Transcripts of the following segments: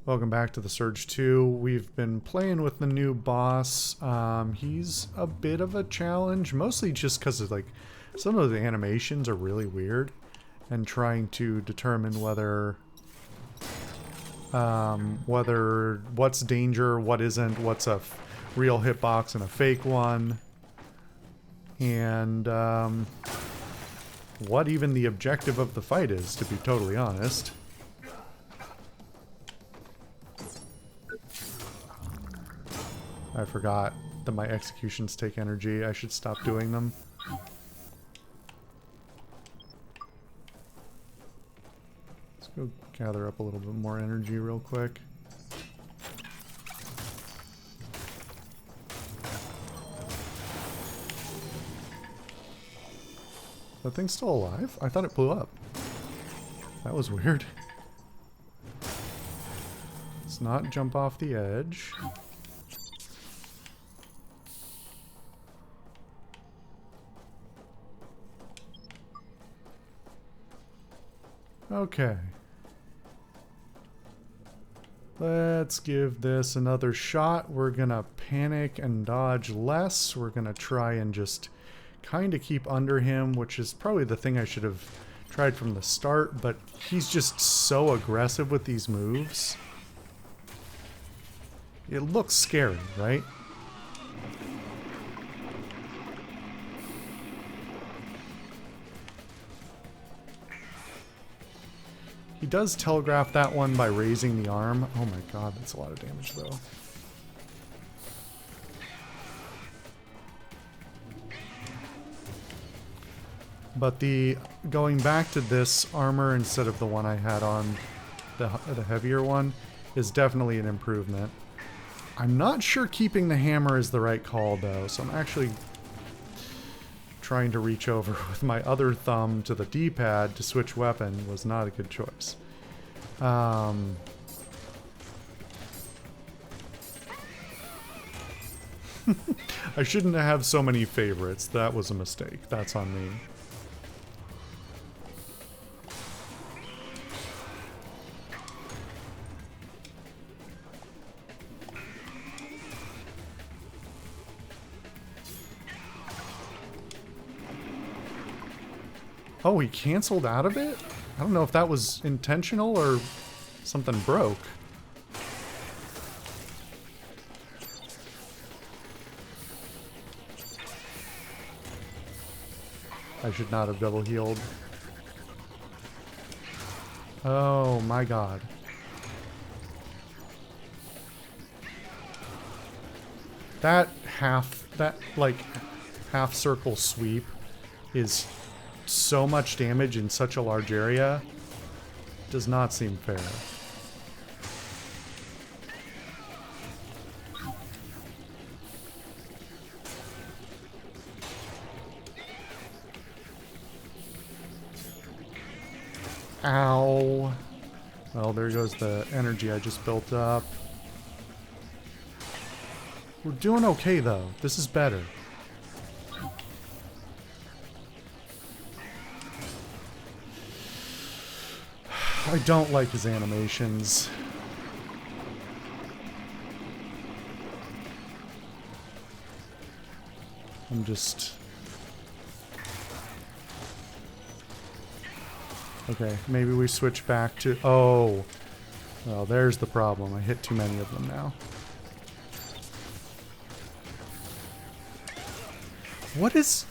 Welcome back to the Surge 2. We've been playing with the new boss. He's a bit of a challenge, mostly just because of, like, some of the animations are really weird, and trying to determine whether what's danger, what isn't, what's a real hitbox and a fake one, and what even the objective of the fight is, to be totally honest. I forgot that my executions take energy. I should stop doing them. Let's go gather up a little bit more energy real quick. That thing's still alive? I thought it blew up. That was weird. Let's not jump off the edge. Okay. Let's give this another shot. We're gonna panic and dodge less. We're gonna try and just kind of keep under him, which is probably the thing I should have tried from the start, but he's just so aggressive with these moves. It looks scary, right? He does telegraph that one by raising the arm. Oh my god, that's a lot of damage though. But going back to this armor instead of the one I had on, the heavier one, is definitely an improvement. I'm not sure keeping the hammer is the right call though, so I'm actually trying to reach over with my other thumb to the D-pad to switch weapon was not a good choice. I shouldn't have so many favorites. That was a mistake. That's on me. Oh, he canceled out of it? I don't know if that was intentional or something broke. I should not have double healed. Oh my god. That half circle sweep is so much damage in such a large area. Does not seem fair. Ow. Well, there goes the energy I just built up. We're doing okay though. This is better. I don't like his animations. I'm just... Okay, maybe we switch back to... Oh! Well, there's the problem. I hit too many of them now. What is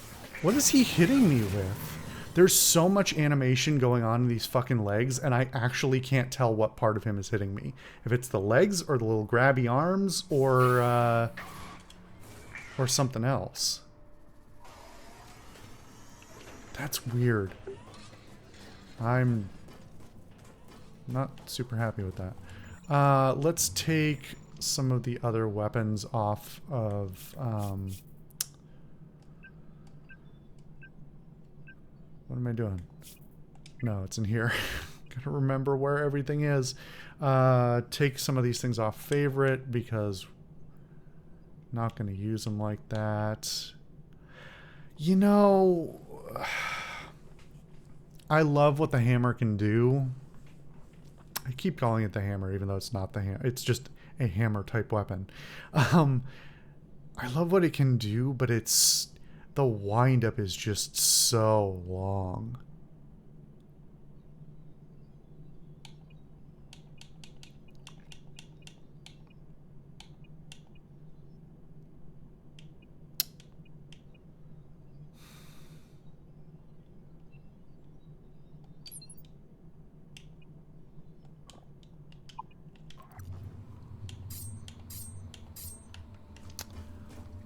he hitting me with? There's so much animation going on in these fucking legs, and I actually can't tell what part of him is hitting me. If it's the legs, or the little grabby arms, or something else. That's weird. I'm not super happy with that. Let's take some of the other weapons off of... What am I doing? No, it's in here. Gotta remember where everything is. Take some of these things off favorite because not gonna use them like that. You know, I love what the hammer can do. I keep calling it the hammer, even though it's not the hammer. It's just a hammer type weapon. I love what it can do, but the windup is just so long.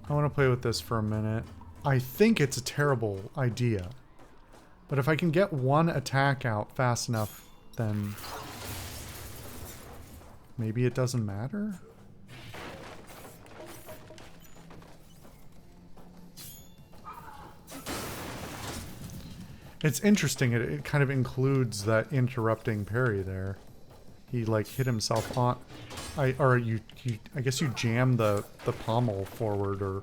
I want to play with this for a minute. I think it's a terrible idea. But if I can get one attack out fast enough, then maybe it doesn't matter? It's interesting. It kind of includes that interrupting parry there. He like hit himself on... I guess you jam the pommel forward or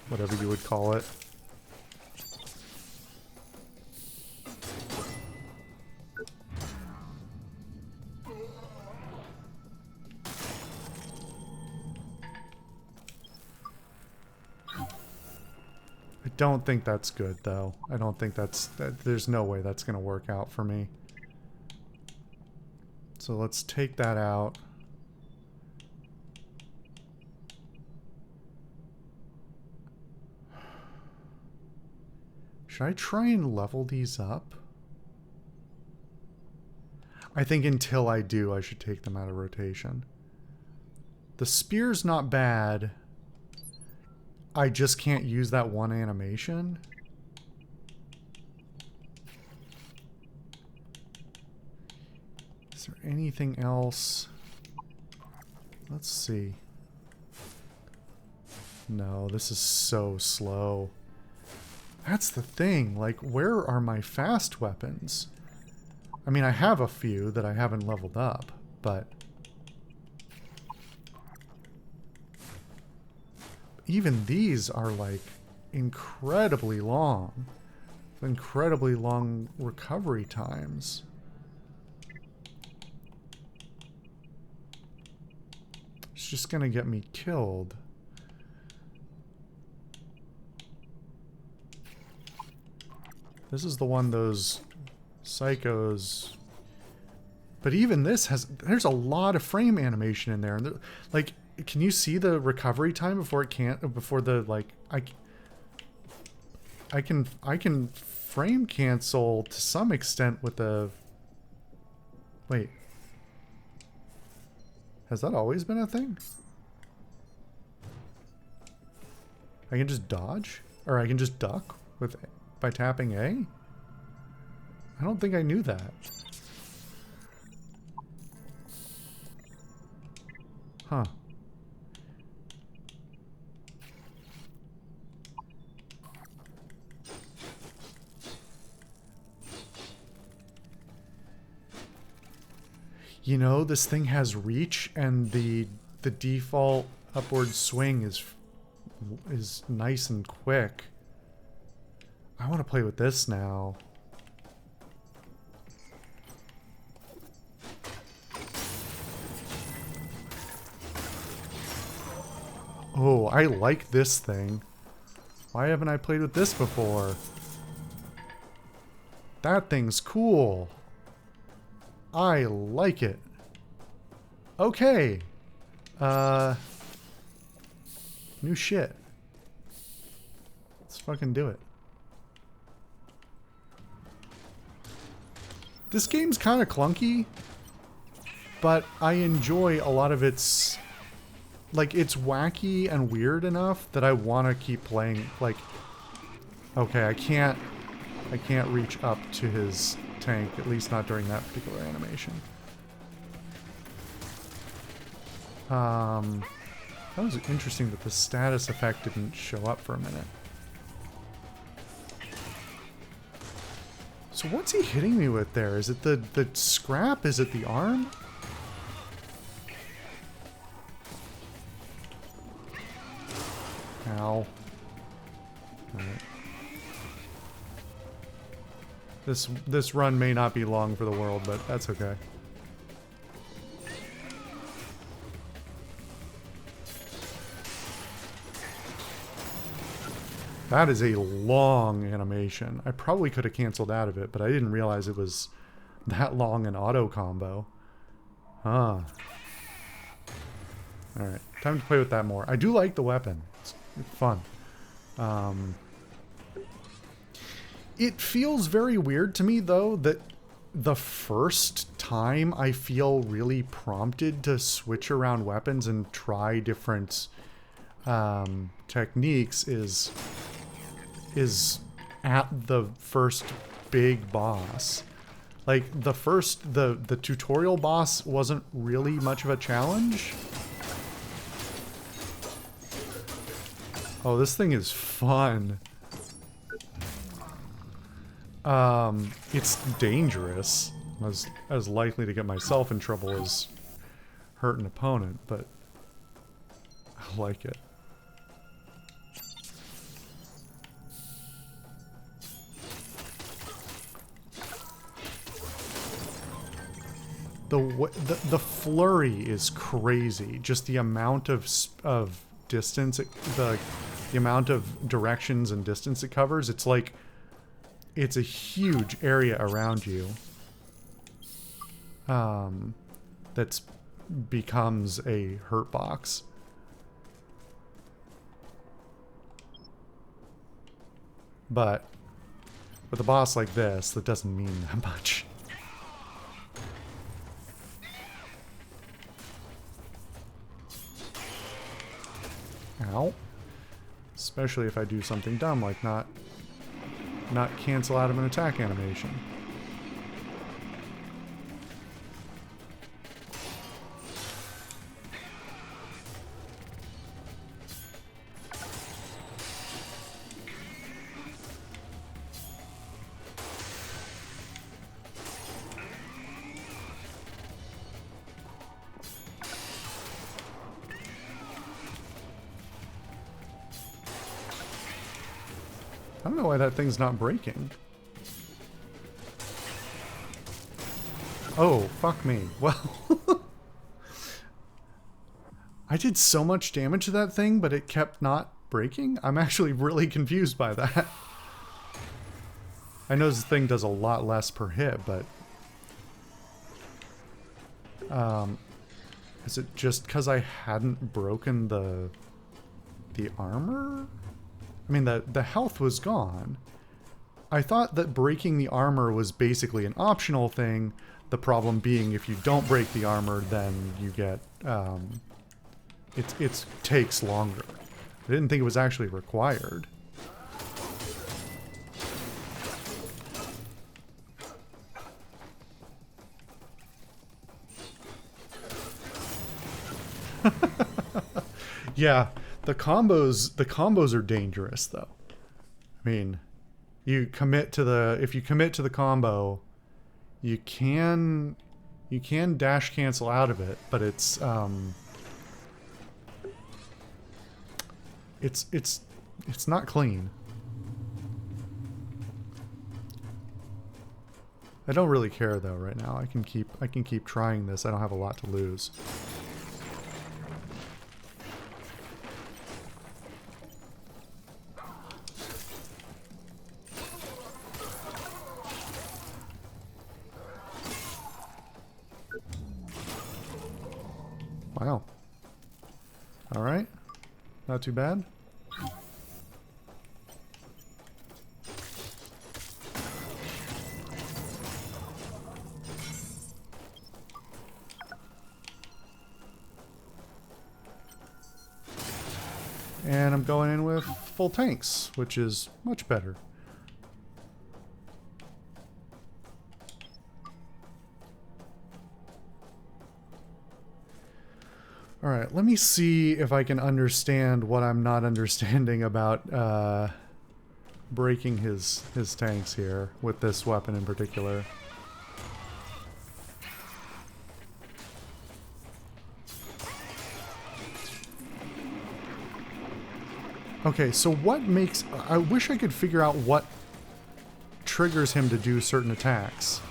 whatever you would call it. I don't think that's good though. I don't think there's no way that's gonna work out for me. So let's take that out. Should I try and level these up? I think until I do, I should take them out of rotation. The spear's not bad. I just can't use that one animation. Is there anything else? Let's see. No, this is so slow. That's the thing, like, where are my fast weapons? I mean, I have a few that I haven't leveled up, but... even these are, like, incredibly long. Incredibly long recovery times. It's just gonna get me killed. This is the one those psychos... But even this there's a lot of frame animation in there. And like, can you see the recovery time before the, like, I can frame cancel to some extent with the... Wait. Has that always been a thing? I can just dodge? Or I can just duck by tapping A? I don't think I knew that. Huh. You know, this thing has reach, and the default upward swing is nice and quick. I want to play with this now. Oh, I like this thing. Why haven't I played with this before? That thing's cool. I like it. Okay. New shit. Let's fucking do it. This game's kind of clunky, but I enjoy a lot of its... Like, it's wacky and weird enough that I want to keep playing. Like, okay, I can't reach up to his tank, at least not during that particular animation. That was interesting that the status effect didn't show up for a minute. So what's he hitting me with there? Is it the scrap? Is it the arm? Ow. Alright. This run may not be long for the world, but that's okay. That is a long animation. I probably could have canceled out of it, but I didn't realize it was that long an auto combo. Huh. Alright, time to play with that more. I do like the weapon. It's fun. It feels very weird to me, though, that the first time I feel really prompted to switch around weapons and try different techniques is at the first big boss. Like, the tutorial boss wasn't really much of a challenge. Oh, this thing is fun. It's dangerous. As likely to get myself in trouble as hurt an opponent, but I like it. The flurry is crazy. Just the amount of distance, the amount of directions and distance it covers. It's like, it's a huge area around you. That's becomes a hurt box. But with a boss like this, that doesn't mean that much. Ow. Especially if I do something dumb like not cancel out of an attack animation. I don't know why that thing's not breaking. Oh, fuck me. Well, I did so much damage to that thing, but it kept not breaking? I'm actually really confused by that. I know this thing does a lot less per hit, but... is it just because I hadn't broken the armor? I mean, the health was gone. I thought that breaking the armor was basically an optional thing. The problem being, if you don't break the armor, then you get... it takes longer. I didn't think it was actually required. Yeah. The combos are dangerous, though. I mean, if you commit to the combo, you can dash cancel out of it, but it's not clean. I don't really care though right now. I can keep trying this. I don't have a lot to lose. Wow. All right. Not too bad. And I'm going in with full tanks, which is much better. Alright, let me see if I can understand what I'm not understanding about breaking his tanks here, with this weapon in particular. Okay, so what makes... I wish I could figure out what triggers him to do certain attacks.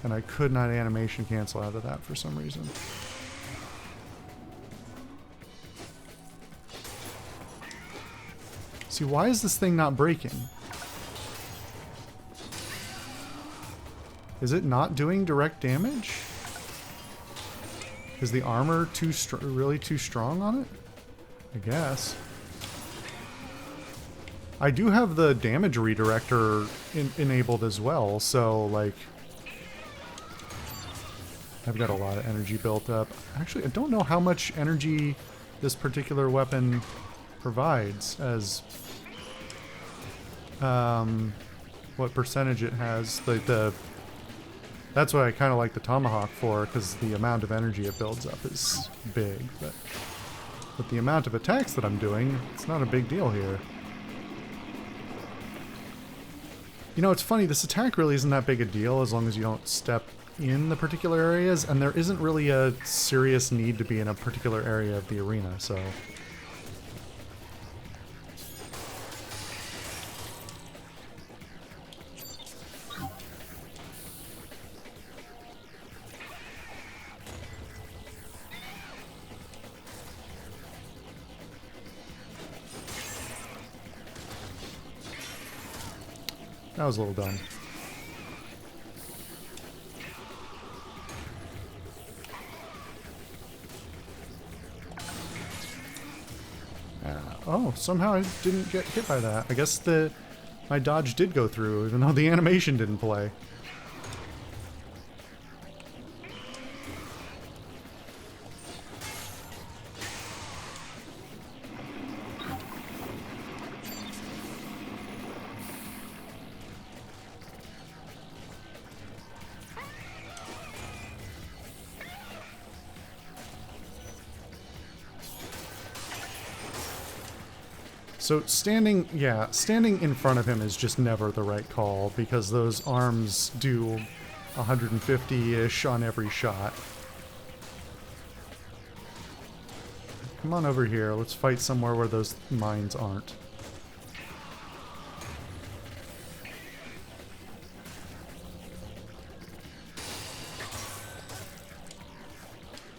And I could not animation cancel out of that for some reason. See, why is this thing not breaking? Is it not doing direct damage? Is the armor really too strong on it? I guess. I do have the damage redirector enabled as well, so like I've got a lot of energy built up. Actually, I don't know how much energy this particular weapon provides as what percentage it has. That's what I kind of like the tomahawk for, because the amount of energy it builds up is big, but the amount of attacks that I'm doing, it's not a big deal here. You know, it's funny, this attack really isn't that big a deal as long as you don't step in the particular areas, and there isn't really a serious need to be in a particular area of the arena, so... That was a little dumb. Oh, somehow I didn't get hit by that. I guess my dodge did go through, even though the animation didn't play. So standing in front of him is just never the right call, because those arms do 150-ish on every shot. Come on over here, let's fight somewhere where those mines aren't.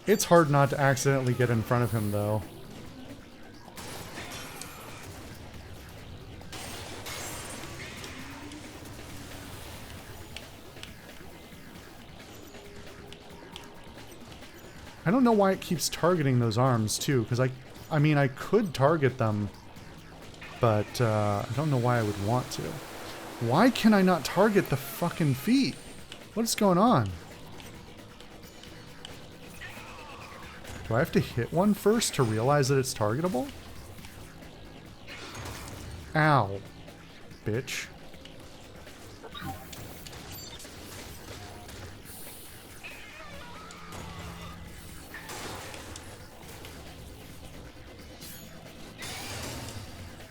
It's hard not to accidentally get in front of him, though. I don't know why it keeps targeting those arms, too, because I mean, I could target them, but I don't know why I would want to. Why can I not target the fucking feet? What is going on? Do I have to hit one first to realize that it's targetable? Ow, bitch.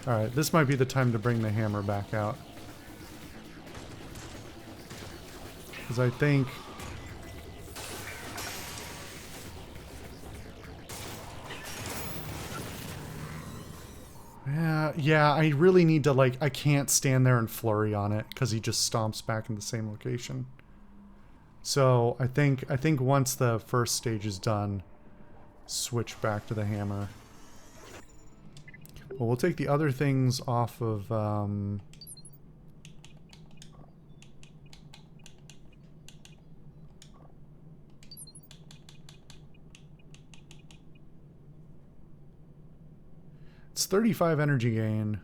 Alright, this might be the time to bring the hammer back out. Because I think... Yeah, I really need to, like, I can't stand there and flurry on it, because he just stomps back in the same location. So, I think once the first stage is done, switch back to the hammer. Well, we'll take the other things off of, it's 35 energy gain.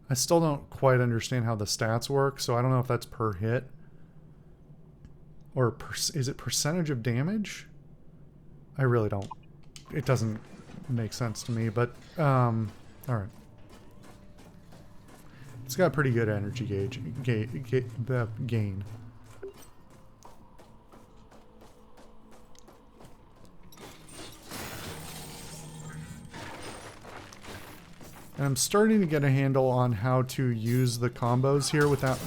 I still don't quite understand how the stats work, so I don't know if that's per hit. Or is it percentage of damage? I really don't. It doesn't make sense to me, but alright. It's got pretty good energy gain. And I'm starting to get a handle on how to use the combos here without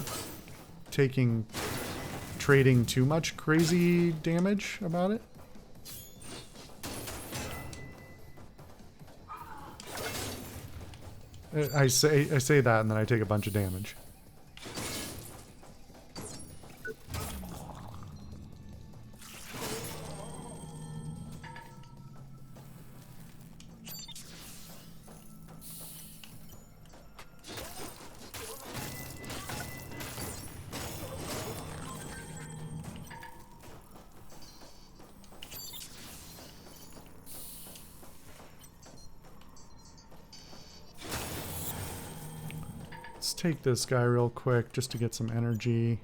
trading too much crazy damage about it. I say that and then I take a bunch of damage. Let's take this guy real quick just to get some energy.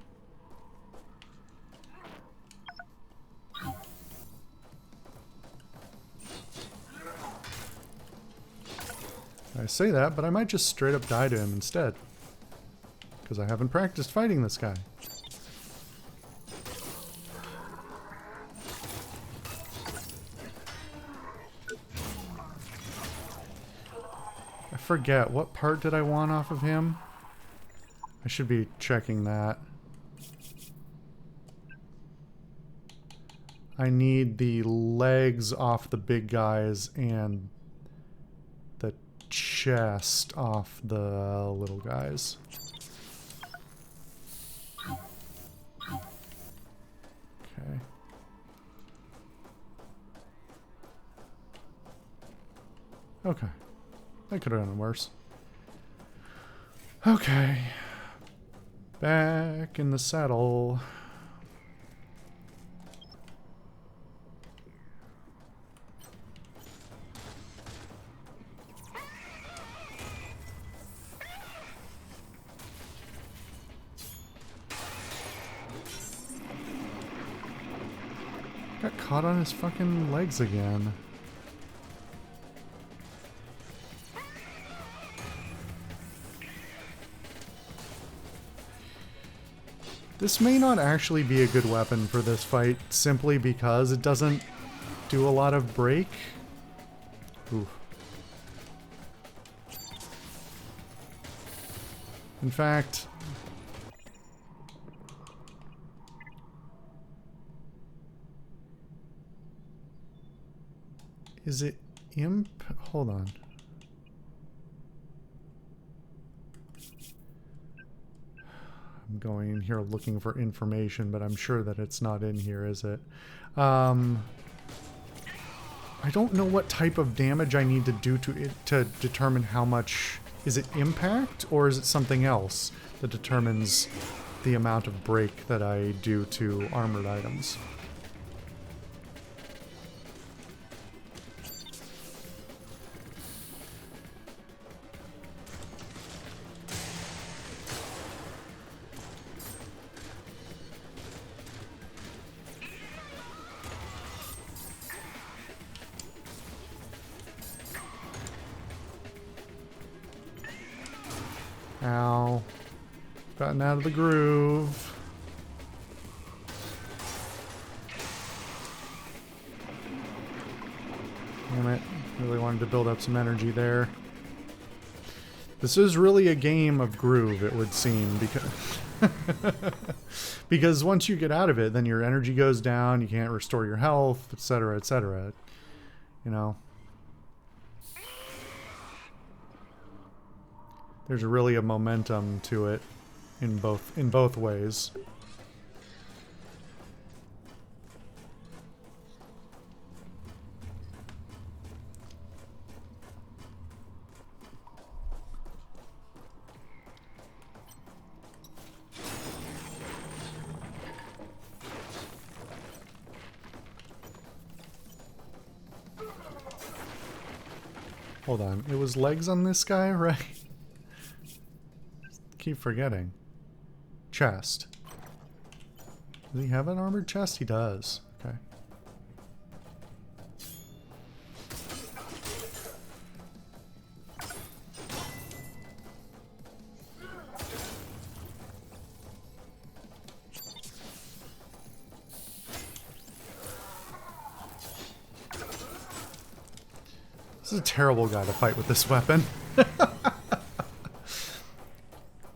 I say that, but I might just straight up die to him instead. Because I haven't practiced fighting this guy. I forget, what part did I want off of him? I should be checking that. I need the legs off the big guys and the chest off the little guys. Okay. Okay. That could have done worse. Okay. Back in the saddle. Got caught on his fucking legs again. This may not actually be a good weapon for this fight, simply because it doesn't do a lot of break. Oof. In fact... Is it imp? Hold on. I'm going in here looking for information, but I'm sure that it's not in here, is it? I don't know what type of damage I need to do to it to determine how much... Is it impact, or is it something else that determines the amount of break that I do to armored items? Ow. Gotten out of the groove. Damn it. Really wanted to build up some energy there. This is really a game of groove, it would seem, because... because once you get out of it, then your energy goes down, you can't restore your health, etc., etc. You know? There's really a momentum to it in both ways. Hold on, it was legs on this guy, right? Keep forgetting. Chest. Does he have an armored chest? He does. Okay. This is a terrible guy to fight with this weapon.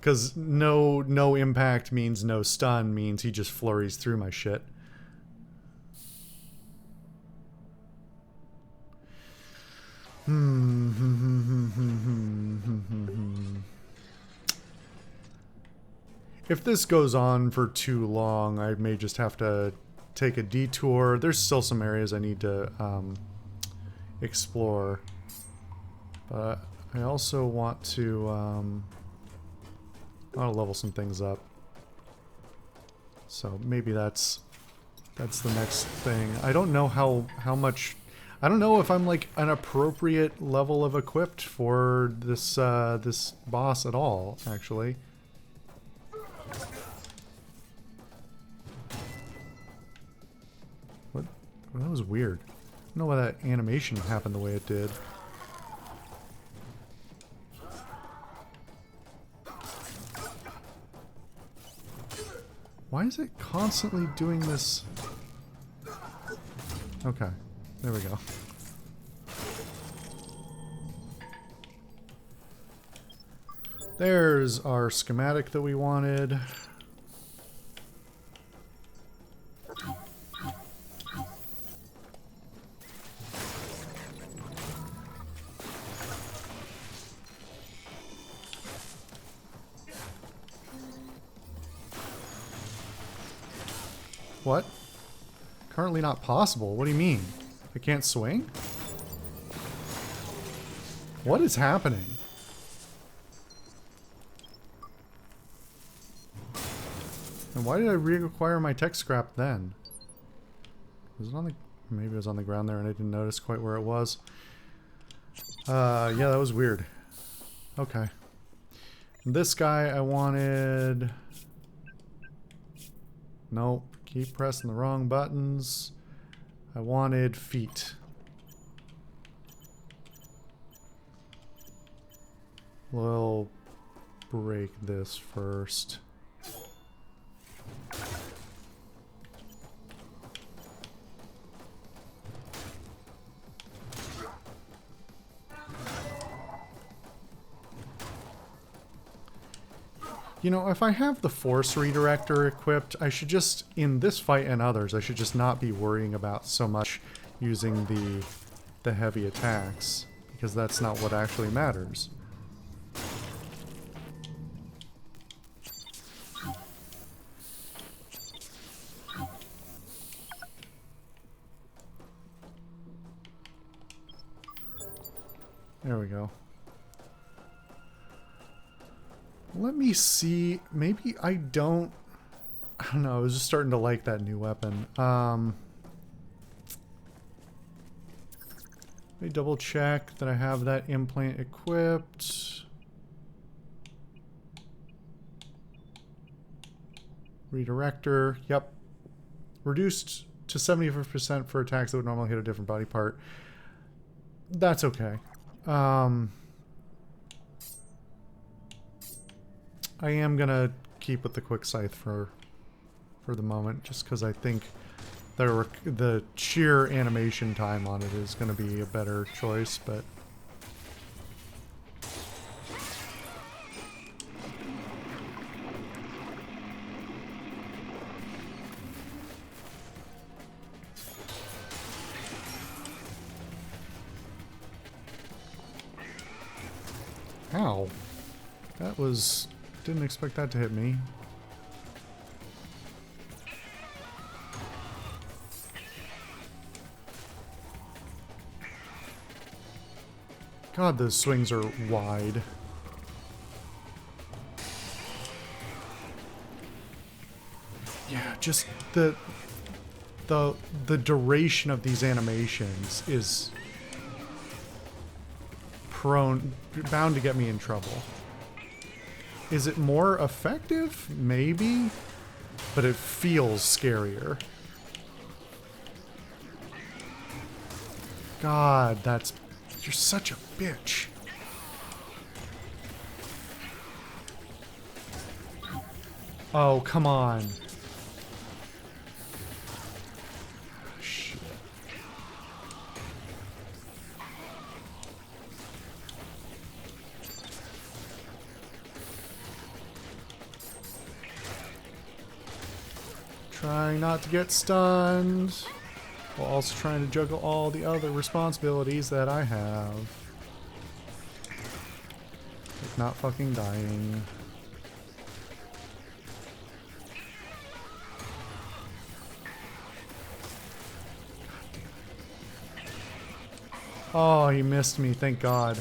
Because no impact means no stun, means he just flurries through my shit. If this goes on for too long, I may just have to take a detour. There's still some areas I need to explore. But I also want to... I want to level some things up. So maybe that's the next thing. I don't know how much... I don't know if I'm like an appropriate level of equipped for this this boss at all, actually. What? Well, that was weird. I don't know why that animation happened the way it did. Why is it constantly doing this? Okay, there we go. There's our schematic that we wanted. What? Currently not possible? What do you mean? I can't swing? What is happening? And why did I reacquire my tech scrap then? Was it on the... Maybe it was on the ground there and I didn't notice quite where it was. Yeah, that was weird. Okay. This guy I wanted... Nope. Keep pressing the wrong buttons. I wanted feet. We'll break this first. You know, if I have the Force Redirector equipped, I should just, in this fight and others, I should just not be worrying about so much using the heavy attacks, because that's not what actually matters. There we go. Let me see. Maybe I don't know. I was just starting to like that new weapon. Let me double check that I have that implant equipped. Redirector. Yep. Reduced to 75% for attacks that would normally hit a different body part. That's okay. I am gonna keep with the quick scythe for the moment, just because I think the sheer animation time on it is gonna be a better choice, but ow. That was... Didn't expect that to hit me. God, those swings are wide. Yeah, just the duration of these animations is bound to get me in trouble. Is it more effective? Maybe. But it feels scarier. God, that's... You're such a bitch. Oh, come on. Shit. Trying not to get stunned, while also trying to juggle all the other responsibilities that I have. Like not fucking dying. Oh, he missed me, thank God.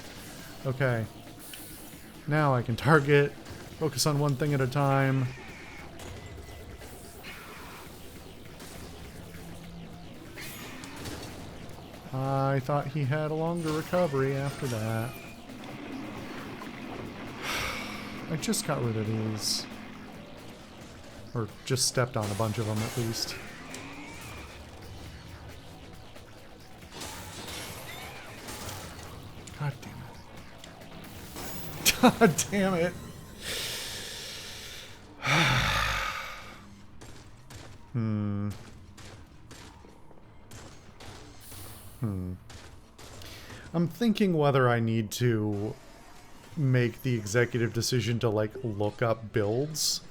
Okay. Now I can target, focus on one thing at a time. I thought he had a longer recovery after that. I just got rid of these. Or just stepped on a bunch of them at least. God damn it. God damn it. I'm thinking whether I need to make the executive decision to, like, look up builds.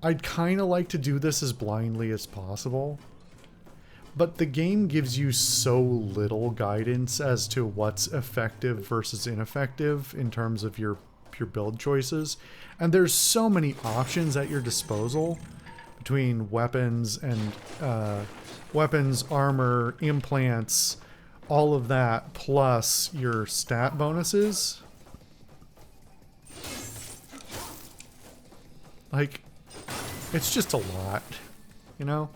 I'd kind of like to do this as blindly as possible. But the game gives you so little guidance as to what's effective versus ineffective in terms of your build choices. And there's so many options at your disposal between weapons and weapons, armor, implants, all of that, plus your stat bonuses. Like, it's just a lot, you know?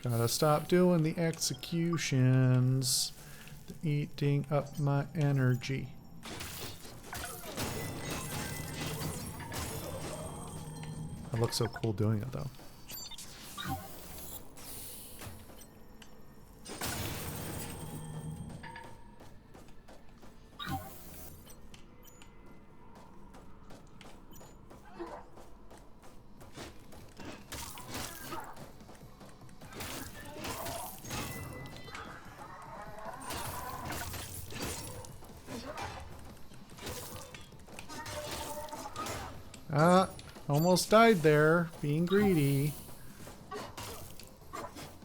Gotta stop doing the executions. They're eating up my energy. I look so cool doing it, though. Almost died there, being greedy.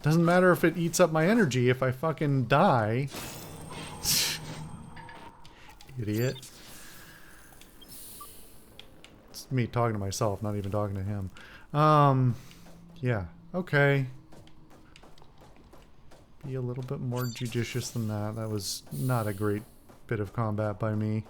Doesn't matter if it eats up my energy if I fucking die. Idiot. It's me talking to myself, not even talking to him. Yeah, okay. Be a little bit more judicious than that. That was not a great bit of combat by me.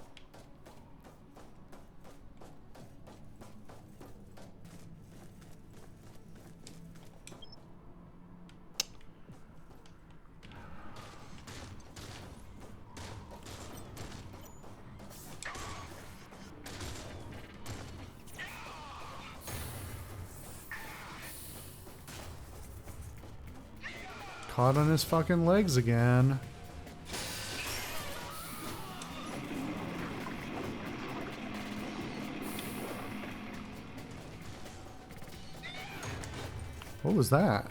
Caught on his fucking legs again. What was that?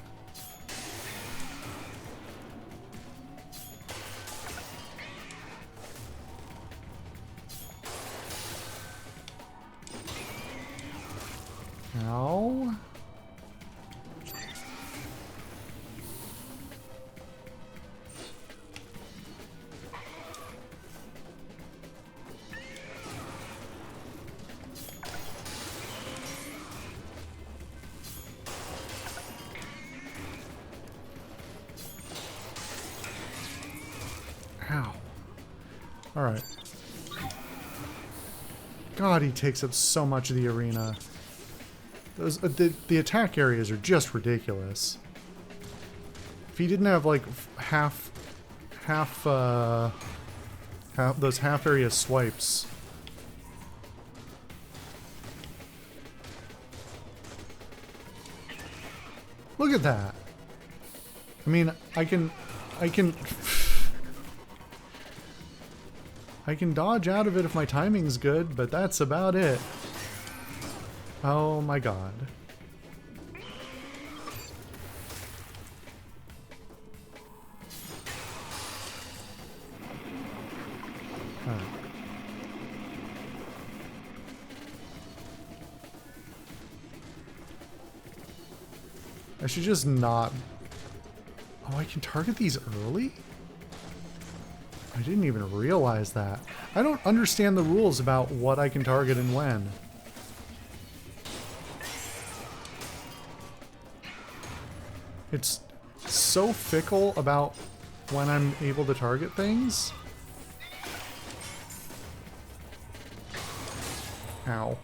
Ow. Ow. Alright. God, he takes up so much of the arena. Those, the attack areas are just ridiculous. If he didn't have, like, those half area swipes. Look at that. I mean, I can dodge out of it if my timing's good, but that's about it. Oh my god. Alright. I should just not... Oh, I can target these early? I didn't even realize that. I don't understand the rules about what I can target and when. It's so fickle about when I'm able to target things. Ow.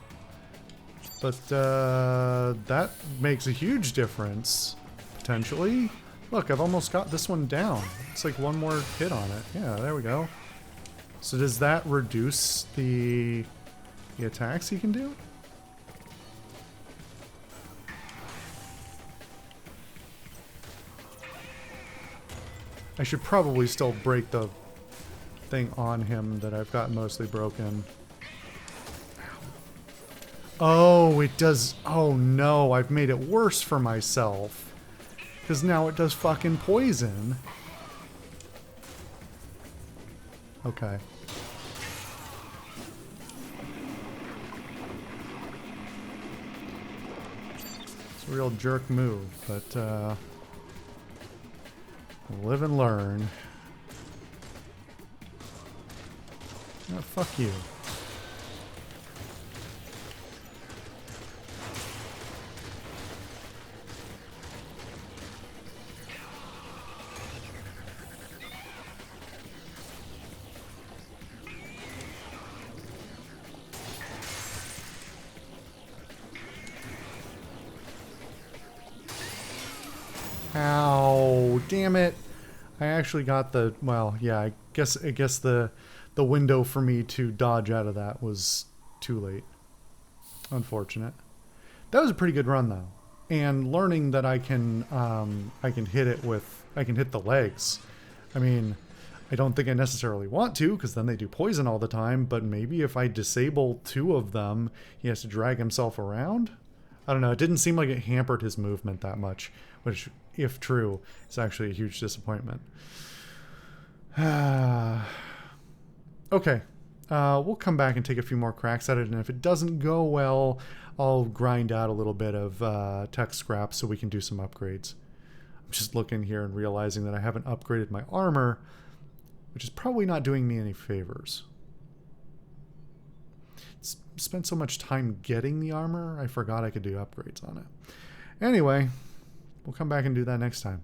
But that makes a huge difference, potentially. Look, I've almost got this one down. It's like one more hit on it. Yeah, there we go. So does that reduce the attacks he can do? I should probably still break the thing on him that I've got mostly broken. Oh, it does. Oh no, I've made it worse for myself. Because now it does fucking poison. Okay. It's a real jerk move, but live and learn. Oh, fuck you. Ow, damn it. I actually got the, well, yeah, I guess the window for me to dodge out of that was too late. Unfortunate. That was a pretty good run though. And learning that I can hit it with, I can hit the legs. I mean, I don't think I necessarily want to, because then they do poison all the time, but maybe if I disable 2 of them, he has to drag himself around? I don't know, it didn't seem like it hampered his movement that much, which, if true, is actually a huge disappointment. Okay, we'll come back and take a few more cracks at it, and if it doesn't go well, I'll grind out a little bit of tech scrap so we can do some upgrades. I'm just looking here and realizing that I haven't upgraded my armor, which is probably not doing me any favors. Spent so much time getting the armor, I forgot I could do upgrades on it. Anyway, we'll come back and do that next time.